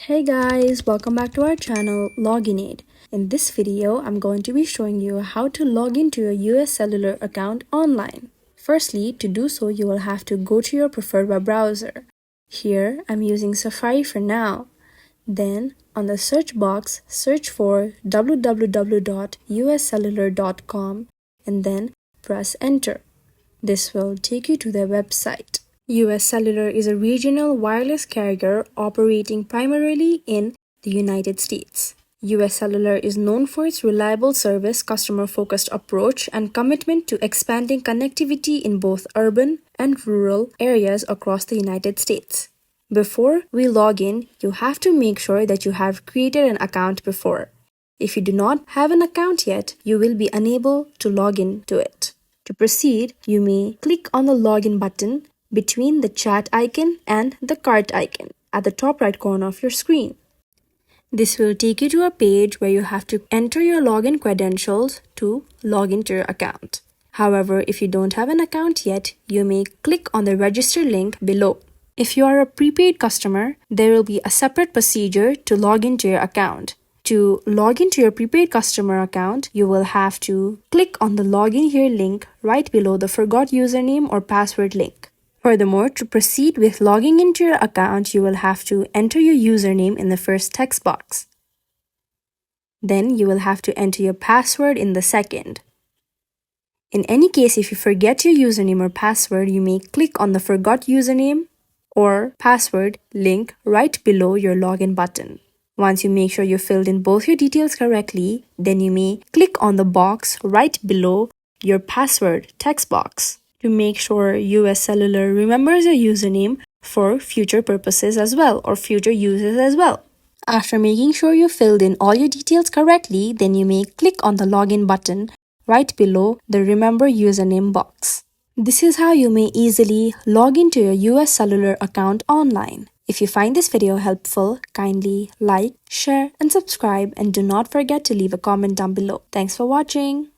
Hey guys, welcome back to our channel Login Aid. In this video, I'm going to be showing you how to log into your UScellular account online. Firstly, to do so, you will have to go to your preferred web browser. Here, I'm using Safari for now. Then, on the search box, search for www.uscellular.com and then press enter. This will take you to their website. UScellular is a regional wireless carrier operating primarily in the United States. UScellular is known for its reliable service, customer-focused approach, and commitment to expanding connectivity in both urban and rural areas across the United States. Before we log in, you have to make sure that you have created an account before. If you do not have an account yet, you will be unable to log in to it. To proceed, you may click on the login button between the chat icon and the cart icon at the top right corner of your screen. This will take you to a page where you have to enter your login credentials to log into your account. However, if you don't have an account yet, you may click on the register link below. If you are a prepaid customer, there will be a separate procedure to log into your account. To log into your prepaid customer account, you will have to click on the login here link right below the forgot username or password link. Furthermore, to proceed with logging into your account, you will have to enter your username in the first text box. Then you will have to enter your password in the second. In any case, if you forget your username or password, you may click on the forgot username or password link right below your login button. Once you make sure you filled in both your details correctly, then you may click on the box right below your password text box to make sure UScellular remembers your username for future purposes as well or future uses as well. After making sure you filled in all your details correctly, then you may click on the login button right below the remember username box. This is how you may easily log into your UScellular account online. If you find this video helpful, kindly like, share, and subscribe, and do not forget to leave a comment down below. Thanks for watching.